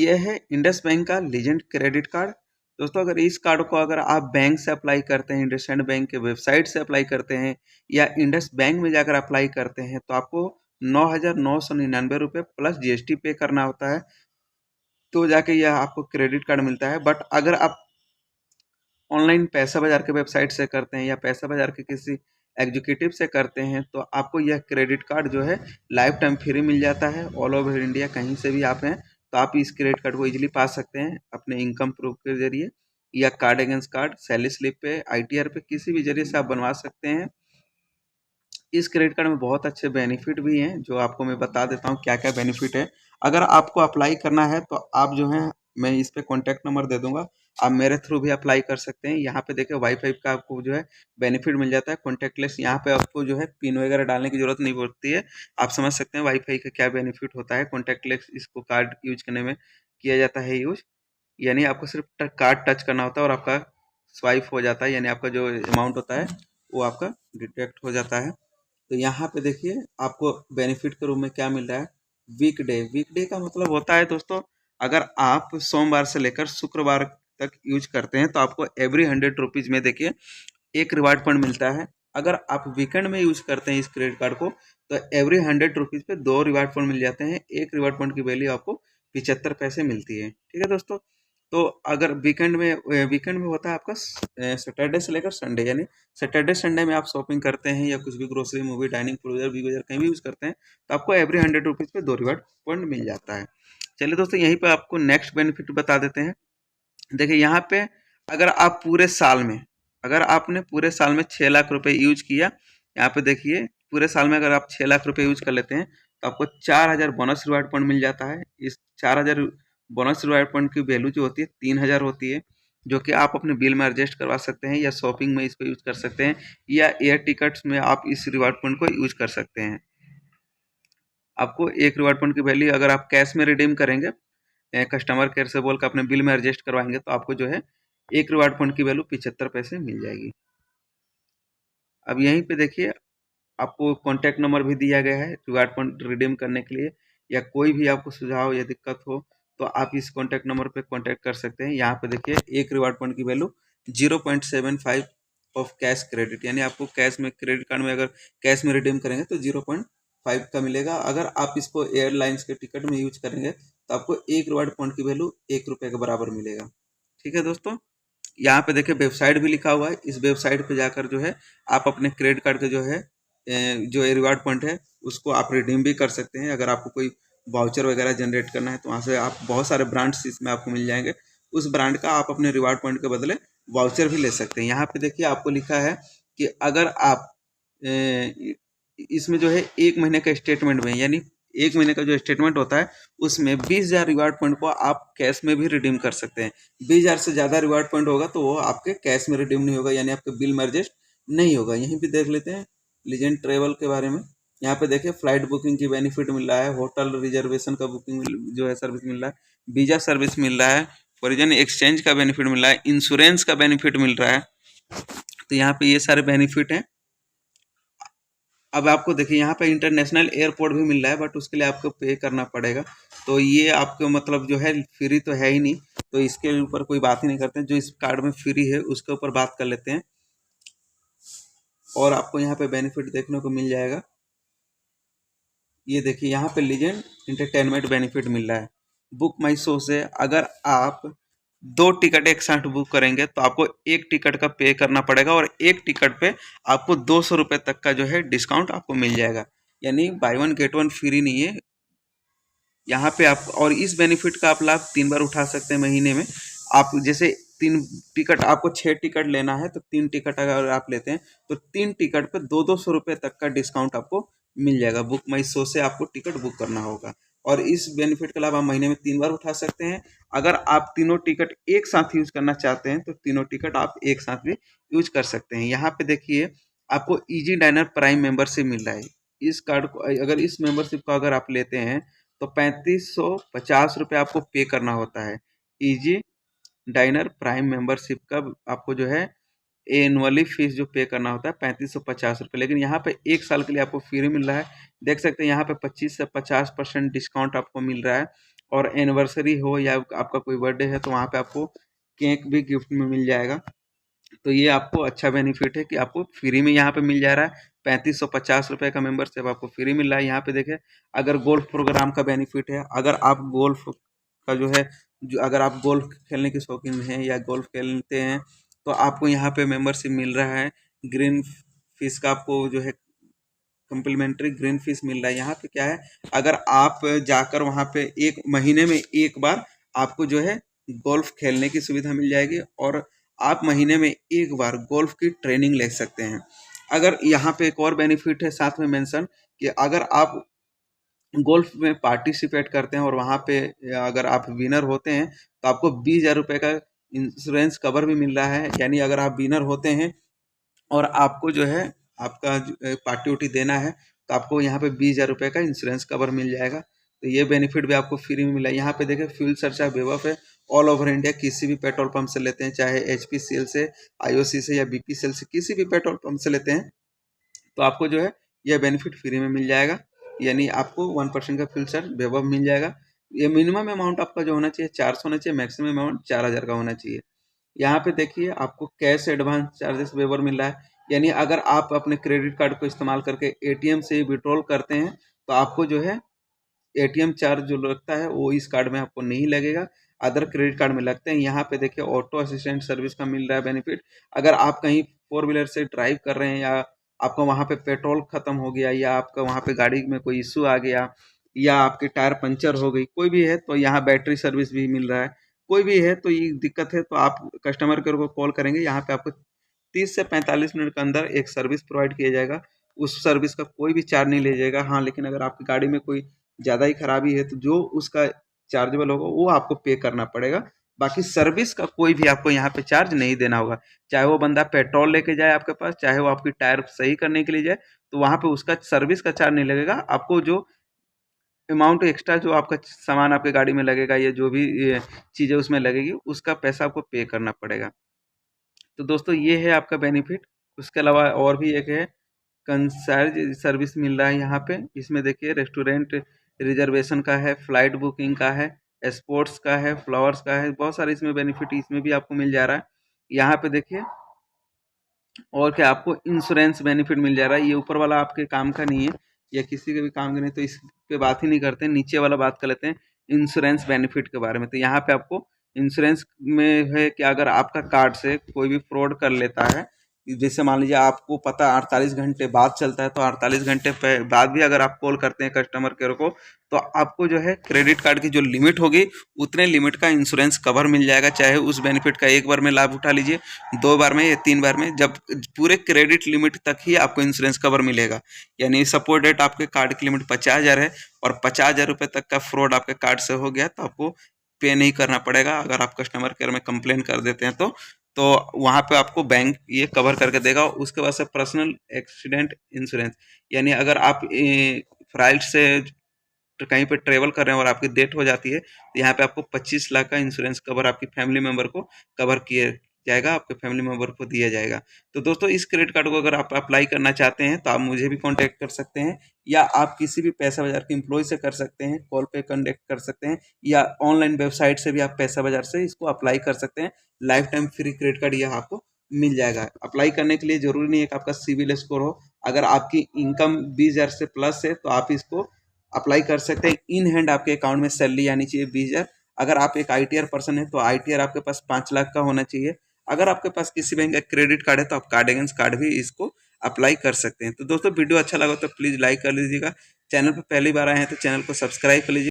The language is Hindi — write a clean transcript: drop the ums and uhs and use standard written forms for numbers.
ये है इंडस बैंक का लीजेंड क्रेडिट कार्ड। दोस्तों अगर इस कार्ड को अगर आप बैंक से अप्लाई करते हैं, इंडसइंड बैंक के वेबसाइट से अप्लाई करते हैं या इंडस बैंक में जाकर अप्लाई करते हैं तो आपको 9,999 रुपये प्लस जीएसटी पे करना होता है, तो जाके यह आपको क्रेडिट कार्ड मिलता है। बट अगर आप ऑनलाइन पैसा बाजार के वेबसाइट से करते हैं या पैसा बाजार के किसी एग्जीक्यूटिव से करते हैं तो आपको यह क्रेडिट कार्ड जो है लाइफ टाइम फ्री मिल जाता है। ऑल ओवर इंडिया कहीं से भी आप हैं तो आप इस क्रेडिट कार्ड को इजीली पा सकते हैं अपने इनकम प्रूफ के जरिए या card against card, salary slip पे, आईटीआर पे, किसी भी जरिए से आप बनवा सकते हैं। इस क्रेडिट कार्ड में बहुत अच्छे बेनिफिट भी हैं जो आपको मैं बता देता हूँ क्या क्या बेनिफिट है। अगर आपको अप्लाई करना है तो आप जो है, मैं इस पे कॉन्टैक्ट नंबर दे दूंगा, आप मेरे थ्रू भी अप्लाई कर सकते हैं। यहाँ पे देखिए वाईफाई का आपको जो है बेनिफिट मिल जाता है, कॉन्टैक्टलेस। यहाँ पे आपको जो है पिन वगैरह डालने की जरूरत नहीं पड़ती है। आप समझ सकते हैं वाईफाई का क्या बेनिफिट होता है। कॉन्टैक्टलेस इसको कार्ड यूज करने में किया जाता है यूज, यानी आपको सिर्फ कार्ड टच करना होता है और आपका स्वाइप हो जाता है, यानी आपका जो अमाउंट होता है वो आपका डिटेक्ट हो जाता है। तो यहाँ पे देखिए आपको बेनिफिट के रूप में क्या मिल रहा है। वीकडे का मतलब होता है दोस्तों, अगर आप सोमवार से लेकर शुक्रवार तक यूज करते हैं तो आपको एवरी 100 रुपीज में देखिए एक रिवार्ड पॉइंट मिलता है। अगर आप वीकेंड में यूज करते हैं इस क्रेडिट कार्ड को तो एवरी 100 रुपीज पे 2 रिवार्ड पॉइंट मिल जाते हैं। एक रिवार्ड पॉइंट की वैल्यू आपको 75 पैसे मिलती है। ठीक है दोस्तों, तो अगर वीकेंड में होता है आपका सैटरडे से लेकर संडे, यानी सैटरडे संडे में आप शॉपिंग करते हैं या कुछ भी grocery, movie, dining, cruiser, big बाजार कहीं भी यूज करते हैं तो आपको एवरी 100 रुपीज पे 2 रिवार्ड पॉइंट मिल जाता है। चलिए दोस्तों यहीं पे आपको नेक्स्ट बेनिफिट बता देते हैं। देखिए यहाँ पे अगर आप पूरे साल में, अगर आपने पूरे साल में 6 लाख रुपए यूज किया, यहाँ पे देखिए पूरे साल में अगर आप 6 लाख रुपए यूज कर लेते हैं तो आपको 4,000 बोनस रिवार्ड पॉइंट मिल जाता है। इस 4,000 बोनस रिवार्ड पॉइंट की वैल्यू जो होती है 3,000 होती है, जो कि आप अपने बिल में एडजस्ट करवा सकते हैं या शॉपिंग में इसको यूज कर सकते हैं या एयर टिकट्स में आप इस रिवार्ड पॉइंट को यूज कर सकते हैं। आपको एक रिवार्ड पॉइंट की वैल्यू अगर आप कैश में रिडीम करेंगे, कस्टमर केयर से बोल कर अपने बिल में एडजस्ट करवाएंगे तो आपको जो है एक रिवार्ड पॉइंट की वैल्यू 75 पैसे मिल जाएगी। अब यहीं पे देखिए आपको कॉन्टैक्ट नंबर भी दिया गया है रिवार्ड पॉइंट रिडीम करने के लिए, या कोई भी आपको सुझाव या दिक्कत हो तो आप इस कॉन्टैक्ट नंबर पे कॉन्टैक्ट कर सकते हैं। यहाँ पे देखिए एक रिवार्ड पॉइंट की वैल्यू 0.75 ऑफ कैश क्रेडिट, यानी आपको कैश में क्रेडिट कार्ड में अगर कैश में रिडीम करेंगे तो 0.5 का मिलेगा। अगर आप इसको एयरलाइंस के टिकट में यूज करेंगे तो आपको एक रिवार्ड पॉइंट की वैल्यू 1 रुपये के बराबर मिलेगा। ठीक है दोस्तों, यहाँ पे देखिए वेबसाइट भी लिखा हुआ है, इस वेबसाइट पे जाकर जो है आप अपने क्रेडिट कार्ड के जो है जो रिवार्ड पॉइंट है उसको आप रिडीम भी कर सकते हैं। अगर आपको कोई वाउचर वगैरह जनरेट करना है तो वहाँ से आप बहुत सारे ब्रांड्स इसमें आपको मिल जाएंगे, उस ब्रांड का आप अपने रिवार्ड पॉइंट के बदले वाउचर भी ले सकते हैं। यहाँ पे देखिए आपको लिखा है कि अगर आप इसमें जो है 1 महीने का स्टेटमेंट में, यानी 1 महीने का जो स्टेटमेंट होता है उसमें 20,000 रिवार्ड पॉइंट को आप कैश में भी रिडीम कर सकते हैं। 20,000 से ज़्यादा रिवार्ड पॉइंट होगा तो वो आपके कैश में रिडीम नहीं होगा, यानी आपके बिल में एडजस्ट नहीं होगा। यहीं पे देख लेते हैं लीजेंड ट्रेवल के बारे में। यहाँ पे देखिए फ्लाइट बुकिंग की बेनिफिट मिल रहा है, होटल रिजर्वेशन का बुकिंग जो है सर्विस मिल रहा है, वीजा सर्विस मिल रहा है, ओरिजिन एक्सचेंज का बेनिफिट मिल रहा है, इंश्योरेंस का बेनिफिट मिल रहा है। तो यहाँ पे ये सारे बेनिफिट हैं। अब आपको देखिए यहाँ पे इंटरनेशनल एयरपोर्ट भी मिल रहा है, बट उसके लिए आपको पे करना पड़ेगा। तो ये आपको मतलब जो है फ्री तो है ही नहीं, तो इसके ऊपर कोई बात ही नहीं करते हैं। जो इस कार्ड में फ्री है उसके ऊपर बात कर लेते हैं। और आपको यहाँ पे बेनिफिट देखने को मिल जाएगा। ये देखिए यहाँ पे लीजेंड इंटरटेनमेंट बेनिफिट मिल रहा है। बुक माई शो से अगर आप 2 टिकट एक साथ बुक करेंगे तो आपको एक टिकट का पे करना पड़ेगा और एक टिकट पे आपको 200 रुपये तक का जो है डिस्काउंट आपको मिल जाएगा, यानी by one get one free नहीं है यहाँ पे आप। और इस बेनिफिट का आप लाभ 3 बार उठा सकते हैं महीने में। आप जैसे 3 टिकट, आपको 6 टिकट लेना है तो 3 टिकट अगर आप लेते हैं तो 3 टिकट पे 200 रुपये तक का डिस्काउंट आपको मिल जाएगा। बुक माई शो से आपको टिकट बुक करना होगा और इस बेनिफिट का लाभ आप महीने में 3 बार उठा सकते हैं। अगर आप तीनों टिकट एक साथ यूज करना चाहते हैं तो तीनों टिकट आप एक साथ भी यूज कर सकते हैं। यहाँ पे देखिए आपको इजी डाइनर प्राइम मेंबरशिप मिल रहा है। इस कार्ड को अगर इस मेंबरशिप को अगर आप लेते हैं तो 3550 रुपये आपको पे करना होता है। इजी डाइनर प्राइम मेंबरशिप का आपको जो है एनुअली फीस जो पे करना होता है 3550 रुपये, लेकिन यहाँ पे 1 साल के लिए आपको फ्री मिल रहा है। देख सकते हैं यहाँ पे 25 से 50% डिस्काउंट आपको मिल रहा है और एनिवर्सरी हो या आपका कोई बर्थडे है तो वहाँ पे आपको केक भी गिफ्ट में मिल जाएगा। तो ये आपको अच्छा बेनिफिट है कि आपको फ्री में यहाँ पे मिल जा रहा है। 3550 रुपये का मेंबरशिप आपको फ्री मिल रहा है। यहाँ पे देखिए, अगर गोल्फ प्रोग्राम का बेनिफिट है, अगर आप गोल्फ का जो है, जो अगर आप गोल्फ खेलने के शौकीन हैं या गोल्फ खेलते हैं तो आपको यहाँ पे मेंबरशिप मिल रहा है। ग्रीन फिश का आपको जो है कम्प्लीमेंट्री ग्रीन फिश मिल रहा है। यहाँ पे क्या है, अगर आप जाकर वहाँ पे एक महीने में एक बार आपको जो है गोल्फ खेलने की सुविधा मिल जाएगी और आप महीने में एक बार गोल्फ की ट्रेनिंग ले सकते हैं। अगर यहाँ पे एक और बेनिफिट है साथ में मेंशन, कि अगर आप गोल्फ में पार्टिसिपेट करते हैं और वहाँ पे अगर आप विनर होते हैं तो आपको 20,000 रुपये का इंश्योरेंस कवर भी मिल रहा है। यानी अगर आप विनर होते हैं और आपको जो है आपका पार्टी उटी देना है तो आपको यहाँ पे 20,000 रुपये का इंश्योरेंस कवर मिल जाएगा। तो ये बेनिफिट भी आपको फ्री में मिला है। यहाँ पे देखिए, फ्यूल सरचार्ज बेवफ है ऑल ओवर इंडिया, किसी भी पेट्रोल पंप से लेते हैं, चाहे HPCL से, IOC से या BPCL से, किसी भी पेट्रोल पंप से लेते हैं तो आपको जो है यह बेनिफिट फ्री में मिल जाएगा। यानी आपको 1% का फ्यूल चार्ज बेवफ मिल जाएगा। ये मिनिमम अमाउंट आपका जो होना चाहिए 400 होना चाहिए, मैक्सिमम अमाउंट 4,000 का होना चाहिए। यहाँ पे देखिए, आपको कैश एडवांस चार्जेस वेवर मिल रहा है। यानी अगर आप अपने क्रेडिट कार्ड को इस्तेमाल करके ATM से विड्रॉल करते हैं तो आपको जो है ATM चार्ज जो लगता है वो इस कार्ड में आपको नहीं लगेगा, अदर क्रेडिट कार्ड में लगते हैं। यहाँ पे देखिए, ऑटो असिस्टेंट सर्विस का मिल रहा है बेनिफिट। अगर आप कहीं 4 व्हीलर से ड्राइव कर रहे हैं या आपका वहाँ पे पेट्रोल खत्म हो गया या आपका वहाँ पे गाड़ी में कोई इशू आ गया या आपकी टायर पंचर हो गई, कोई भी है, तो यहाँ बैटरी सर्विस भी मिल रहा है। कोई भी है तो ये दिक्कत है तो आप कस्टमर केयर को कॉल करेंगे, यहाँ पे आपको 30 से 45 मिनट के अंदर एक सर्विस प्रोवाइड किया जाएगा। उस सर्विस का कोई भी चार्ज नहीं लिया जाएगा। हाँ, लेकिन अगर आपकी गाड़ी में कोई ज़्यादा ही खराबी है तो जो उसका चार्जेबल होगा वो आपको पे करना पड़ेगा। बाकी सर्विस का कोई भी आपको यहाँ पे चार्ज नहीं देना होगा। चाहे वो बंदा पेट्रोल लेके जाए आपके पास, चाहे वो आपकी टायर सही करने के लिए जाए, तो वहाँ पे उसका सर्विस का चार्ज नहीं लगेगा। आपको जो अमाउंट एक्स्ट्रा जो आपका सामान आपके गाड़ी में लगेगा या जो भी चीज़ें उसमें लगेगी, उसका पैसा आपको पे करना पड़ेगा। तो दोस्तों, ये है आपका बेनिफिट। उसके अलावा और भी एक है, कंसाइज सर्विस मिल रहा है यहाँ पे। इसमें देखिए, रेस्टोरेंट रिजर्वेशन का है, फ्लाइट बुकिंग का है, स्पोर्ट्स का है, फ्लावर्स का है, बहुत सारे इसमें बेनिफिट इसमें भी आपको मिल जा रहा है। यहाँ पे देखिए, और क्या आपको इंश्योरेंस बेनिफिट मिल जा रहा है। ये ऊपर वाला आपके काम का नहीं है या किसी के भी काम का नहीं, तो इस पे बात ही नहीं करते। नीचे वाला बात कर लेते हैं इंश्योरेंस बेनिफिट के बारे में। तो यहाँ पे आपको इंश्योरेंस में है कि अगर आपका कार्ड से कोई भी फ्रॉड कर लेता है, जैसे मान लीजिए आपको पता 48 घंटे बाद चलता है, तो 48 घंटे बाद भी अगर आप कॉल करते हैं कस्टमर केयर को तो आपको जो है क्रेडिट कार्ड की जो लिमिट होगी उतने लिमिट का इंश्योरेंस कवर मिल जाएगा। चाहे उस बेनिफिट का एक बार में लाभ उठा लीजिए, 2 बार में या 3 बार में, जब पूरे क्रेडिट लिमिट तक ही आपको इंश्योरेंस कवर मिलेगा। यानी सपोज डेट आपके कार्ड की लिमिट 50,000 है और 50,000 रुपये तक का फ्रॉड आपके कार्ड से हो गया तो आपको पे नहीं करना पड़ेगा। अगर आप कस्टमर केयर में कंप्लेन कर देते हैं तो वहाँ पे आपको बैंक ये कवर करके देगा। उसके बाद से पर्सनल एक्सीडेंट इंश्योरेंस, यानी अगर आप फ्लाइट से कहीं पे ट्रेवल कर रहे हैं और आपकी डेथ हो जाती है तो यहाँ पे आपको 25 लाख का इंश्योरेंस कवर आपकी फैमिली मेंबर को कवर किया जाएगा, आपके फैमिली मेंबर को दिया जाएगा। तो दोस्तों, इस क्रेडिट कार्ड को अगर आप अप्लाई करना चाहते हैं तो आप मुझे भी कांटेक्ट कर सकते हैं या आप किसी भी पैसा बाजार के एम्प्लॉय से कर सकते हैं, कॉल पे कनेक्ट कर सकते हैं, या ऑनलाइन वेबसाइट से भी आप पैसा बाजार से इसको अप्लाई कर सकते हैं। Life time free credit card यह आपको मिल जाएगा। अप्लाई करने के लिए जरूरी नहीं है कि आपका सिविल स्कोर हो। अगर आपकी इनकम 20,000 से प्लस है तो आप इसको अप्लाई कर सकते हैं। इन हैंड आपके अकाउंट में सैलरी आनी चाहिए 20,000। अगर आप एक ITR पर्सन है तो ITR आपके पास 5 लाख का होना चाहिए। अगर आपके पास किसी बैंक का क्रेडिट कार्ड है तो आप कार्ड अगेंस्ट कार्ड भी इसको अप्लाई कर सकते हैं। तो दोस्तों, वीडियो अच्छा लगा तो प्लीज़ लाइक कर लीजिएगा। चैनल पर पहली बार आए हैं तो चैनल को सब्सक्राइब कर लीजिए।